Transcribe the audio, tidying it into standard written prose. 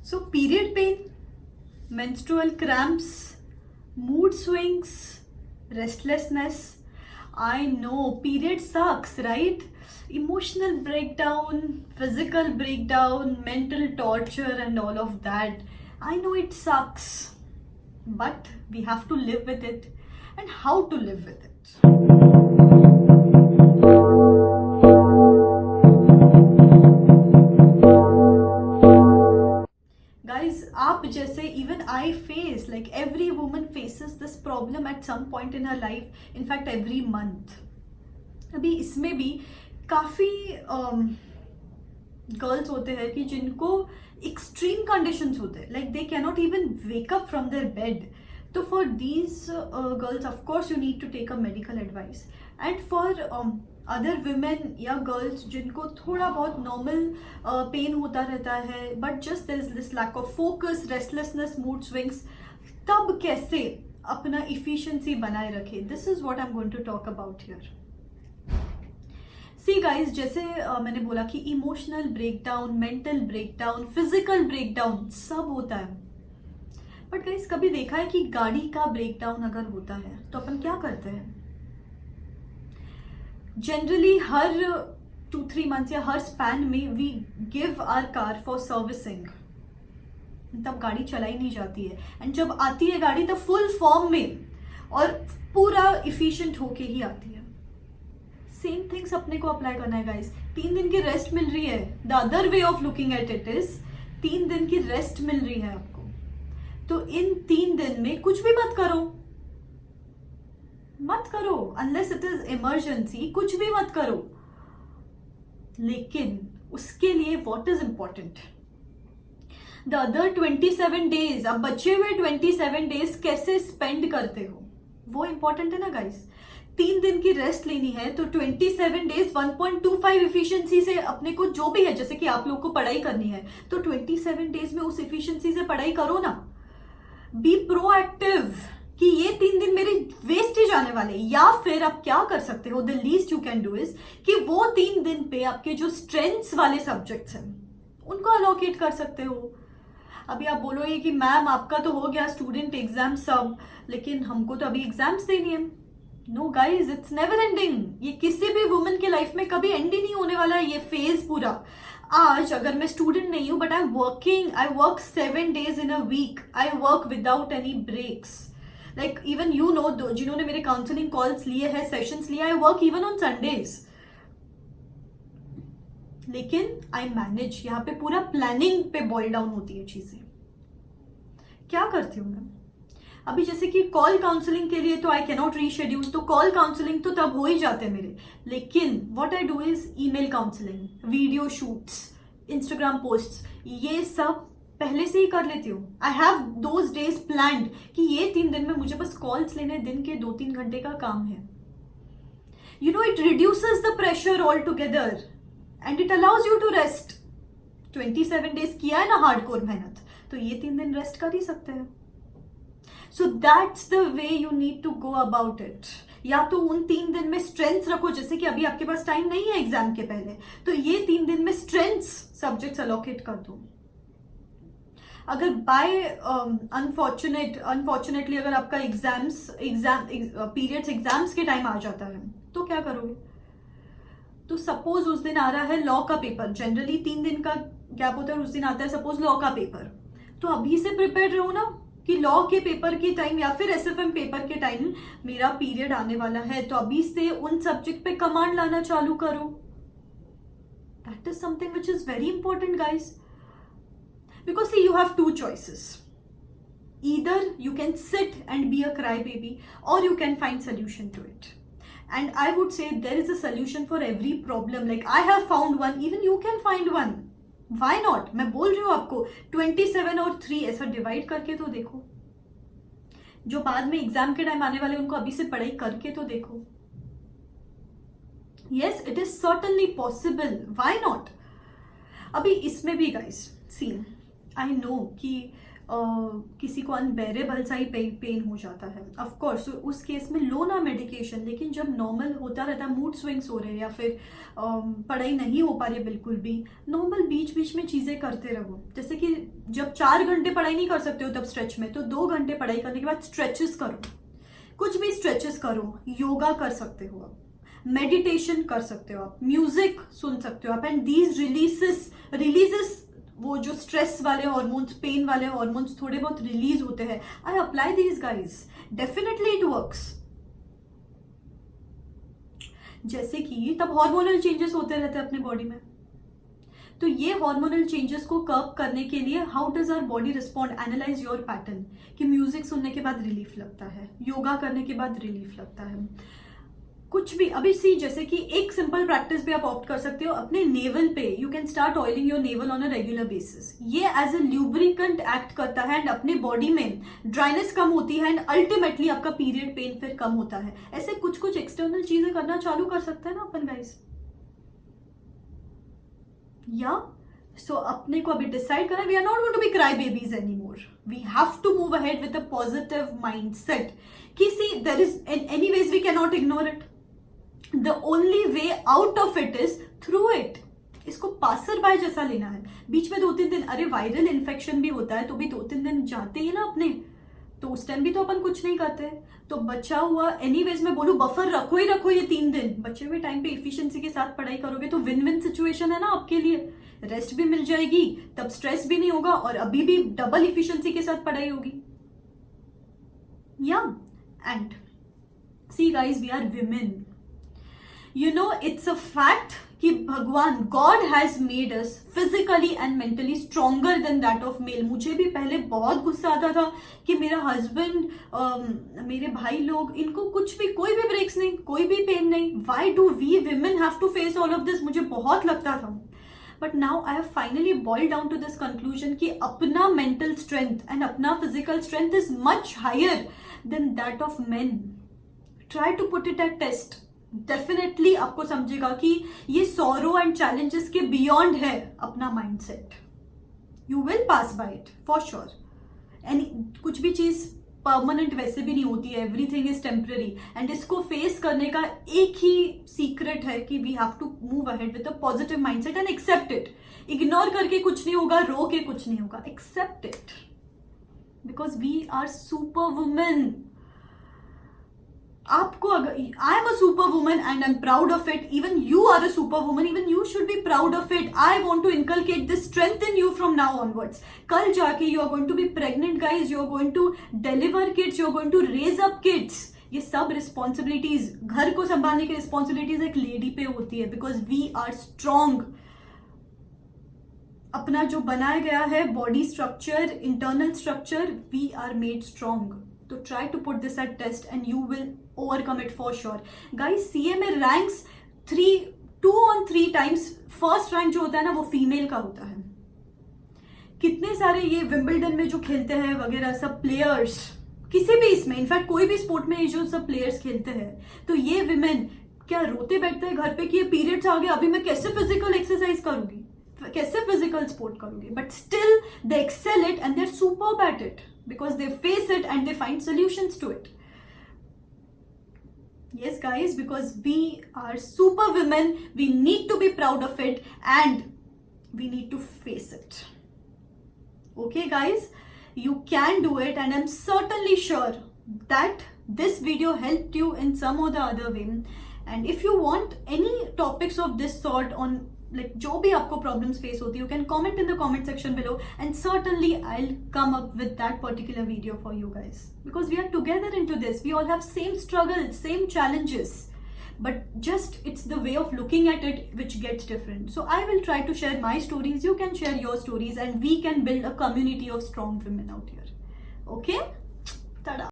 So, period pain, menstrual cramps, mood swings, restlessness. I know period sucks, right? Emotional breakdown, physical breakdown, mental torture, and all of that. I know it sucks, but we have to live with it. And how to live with it? Guys, आप जैसे even I face, like every woman faces this problem at some point in her life, in fact every month. अभी इसमें भी काफ़ी girls होते हैं कि जिनको एक्सट्रीम कंडीशंस होते हैं, like they cannot even wake up from their bed. तो for these girls of course you need to take a medical advice. And for other women या गर्ल्स जिनको थोड़ा बहुत नॉर्मल पेन होता रहता है but just there is this lack of focus, restlessness, mood swings, तब कैसे अपना इफिशिएंसी बनाए रखे, this is what I am going to talk about here. See guys, जैसे मैंने बोला कि emotional breakdown, mental breakdown, physical breakdown सब होता है. बट गाइज कभी देखा है कि गाड़ी का ब्रेकडाउन अगर होता है तो अपन क्या करते हैं? जनरली हर 2-3 months या हर स्पैन में we give our car for servicing. तब गाड़ी चलाई नहीं जाती है, एंड जब आती है गाड़ी तब फुल फॉर्म में और पूरा इफिशिएंट होके ही आती है. सेम थिंग्स अपने को अप्लाई करना है गाइस. 3 दिन की रेस्ट मिल रही है. The other way of looking at it is 3 दिन की रेस्ट मिल रही है आपको, तो इन 3 दिन में कुछ भी मत करो अनलेस इट इज इमरजेंसी. कुछ भी मत करो. लेकिन उसके लिए what is important, the other 27 days, अब बचे हुए 27 डेज कैसे स्पेंड करते हो वो इंपॉर्टेंट है ना गाइस. 3 दिन की रेस्ट लेनी है तो 27 डेज 1.25 इफिशियंसी से अपने को जो भी है, जैसे कि आप लोग को पढ़ाई करनी है तो 27 डेज में उस इफिशियंसी से पढ़ाई करो ना. बी प्रोएक्टिव कि ये 3 दिन मेरे वेस्ट ही जाने वाले. या फिर आप क्या कर सकते हो, the least you can do is कि वो 3 दिन पे आपके जो स्ट्रेंथ्स वाले सब्जेक्ट्स हैं उनको अलोकेट कर सकते हो. अभी आप बोलोगे कि मैम आपका तो हो गया स्टूडेंट एग्जाम सब, लेकिन हमको तो अभी एग्जाम्स देनी है. No guys, it's never ending. ये किसी भी वुमेन के लाइफ में कभी एंड ही नहीं होने वाला है ये फेज पूरा. आज अगर मैं स्टूडेंट नहीं हूं but I work 7 days in a week. I work without any breaks. Like even you know, जिन्होंने मेरे काउंसलिंग कॉल्स लिए हैं, सेशंस लिए, I work even on Sundays. लेकिन आई मैनेज. यहाँ पे पूरा प्लानिंग पे बॉयल डाउन होती है चीजें. क्या करती हूँ मैं अभी, जैसे कि कॉल काउंसलिंग के लिए तो आई कैनॉट रीशेड्यूल, तो कॉल काउंसलिंग तो तब हो ही जाते हैं मेरे. लेकिन what I do is email counselling, video shoots, Instagram posts, ये सब पहले से ही कर लेती हूँ. I have those days planned कि ये 3 दिन में मुझे बस कॉल्स लेने, दिन के 2-3 घंटे का काम है. You know, it reduces the pressure all together and it allows you to rest. 27 days किया है ना हार्डकोर मेहनत, तो ये 3 दिन रेस्ट कर ही सकते हैं. So that's the way you need to go about it. या तो उन 3 दिन में स्ट्रेंथ्स रखो, जैसे कि अभी आपके पास टाइम नहीं है एग्जाम के पहले, तो ये 3 दिन में स्ट्रेंथ्स सब्जेक्ट्स अलोकेट कर दो. अगर बाय अनफॉर्चुनेटली अगर आपका पीरियड्स एग्जाम्स के टाइम आ जाता है तो क्या करोगे? तो सपोज उस दिन आ रहा है लॉ का पेपर, जनरली 3 दिन का गैप होता है, उस दिन आता है सपोज लॉ का पेपर, तो अभी से प्रिपेयर रहो ना कि लॉ के पेपर के टाइम या फिर एसएफएम पेपर के टाइम मेरा पीरियड आने वाला है, तो अभी से उन सब्जेक्ट पे कमांड लाना चालू करो. That is something which is very important guys. Because see, you have 2 choices. Either you can sit and be a crybaby, or you can find solution to it. And I would say there is a solution for every problem. Like I have found one, even you can find one. Why not? मैं बोल रही हूँ आपको 27 और 3 ऐसा divide करके तो देखो. जो बाद में एग्जाम के टाइम आने वाले उनको अभी से पढ़ाई करके तो देखो. Yes, it is certainly possible. Why not? अभी इसमें भी guys, see, आई नो कि किसी को अनबेरेबल सा ही पेन हो जाता है, ऑफ कोर्स उस केस में लो ना मेडिकेशन। लेकिन जब नॉर्मल होता रहता है, मूड स्विंग्स हो रहे हैं या फिर पढ़ाई नहीं हो पा रही है बिल्कुल भी, नॉर्मल बीच बीच में चीज़ें करते रहो। जैसे कि जब 4 घंटे पढ़ाई नहीं कर सकते हो तब स्ट्रेच में, तो 2 घंटे पढ़ाई करने के बाद स्ट्रेचेस करो, कुछ भी स्ट्रेचेस करो, योगा कर सकते हो आप, मेडिटेशन कर सकते हो आप, म्यूजिक सुन सकते हो आप, एंड दीज रिलीजेस वो जो स्ट्रेस वाले हॉर्मोन्स, पेन वाले हॉर्मोन्स थोड़े बहुत रिलीज होते हैं। I apply these guys, definitely it works. जैसे कि तब हार्मोनल चेंजेस होते रहते हैं अपने बॉडी में, तो ये हार्मोनल चेंजेस को कर्ब करने के लिए how does our body respond, analyse your pattern, कि म्यूजिक सुनने के बाद रिलीफ लगता है, योगा करने के बाद रिलीफ लगता है, कुछ भी। अभी सी, जैसे कि एक सिंपल प्रैक्टिस भी आप ऑप्ट कर सकते हो अपने नेवल पे, you can start oiling your naval on a regular basis. ये एज अ ल्यूब्रिकेंट एक्ट करता है एंड अपने बॉडी में ड्राइनेस कम होती है एंड अल्टीमेटली आपका पीरियड पेन फिर कम होता है। ऐसे कुछ कुछ एक्सटर्नल चीजें करना चालू कर सकते हैं ना अपन गाइस, या सो अपने को अभी डिसाइड करना, we are not going to be cry babies anymore, we have to move ahead with a positive mindset कि see there is anyways we can not ignore it, the only way out of it is through it. इसको passer by जैसा लेना है। बीच में 2-3 दिन, अरे viral infection भी होता है तो भी 2-3 दिन जाते ही ना अपने, तो उस टाइम भी तो अपन कुछ नहीं करते, तो बचा हुआ एनीवेज मैं बोलूं बफर रखो ही रखो, ये 3 दिन बचे हुए टाइम पे इफिशिएंसी के साथ पढ़ाई करोगे तो विन विन सिचुएशन है ना आपके लिए। रेस्ट भी मिल जाएगी, तब स्ट्रेस भी नहीं होगा और अभी भी डबल इफिशिएंसी के साथ पढ़ाई होगी। या and see guys, we are women, you know it's a fact कि भगवान God has made us physically and mentally stronger than that of male. मुझे भी पहले बहुत गुस्सा आता था कि मेरा हस्बैंड, मेरे भाई लोग, इनको कुछ भी, कोई भी ब्रेक्स नहीं, कोई भी पेन नहीं, why do we women have to face all of this, मुझे बहुत लगता था। But now I have finally boiled down to this conclusion कि अपना मेंटल स्ट्रेंथ एंड अपना physical strength is much higher than that of men. Try to put it at test, definitely आपको समझेगा कि ये सॉरो एंड चैलेंजेस के beyond है अपना mindset. You will pass by it for sure. And कुछ भी चीज परमानेंट वैसे भी नहीं होती है, एवरीथिंग इज टेम्पररी, एंड इसको फेस करने का एक ही सीक्रेट है कि we have to move ahead with a positive mindset and accept it. Ignore करके कुछ नहीं होगा, रो के कुछ नहीं होगा, accept it, because we are super women. आपको अगर I am a super woman and I am proud of it, even you are a super woman, even you should be proud of it. I want to inculcate this strength in you from now onwards. कल जाके you are going to be pregnant guys, you are going to deliver kids, you are going to raise up kids. ये सब responsibilities, घर को संभालने की responsibilities एक lady पे होती है, बिकॉज वी आर स्ट्रॉन्ग। अपना जो बनाया गया है body structure, internal structure, we are made strong. तो try to put this at test and you will overcome it for sure. Guys, CA में ranks 2 on 3 times, first rank जो होता है ना वो फीमेल का होता है। कितने सारे ये विंबलडन में जो खेलते हैं वगैरह सब प्लेयर्स, किसी भी इसमें, इनफैक्ट कोई भी स्पोर्ट में ये जो सब प्लेयर्स खेलते हैं, तो ये विमेन क्या रोते बैठते हैं घर पे कि ये पीरियड्स आ गए, अभी मैं कैसे फिजिकल एक्सरसाइज करूंगी, कैसे फिजिकल स्पोर्ट करूंगी, but still they excel it and they are superb at it because they face it and they find solutions to it. Yes guys, because we are super women, we need to be proud of it and we need to face it. Okay guys, you can do it and I'm certainly sure that this video helped you in some or the other way. And if you want any topics of this sort on like जो भी आपको problems face होती है, you can comment in the comment section below and certainly I'll come up with that particular video for you guys, because we are together into this. We all have same struggles, same challenges, but just it's the way of looking at it which gets different. So I will try to share my stories, you can share your stories, and we can build a community of strong women out here. Okay, tada.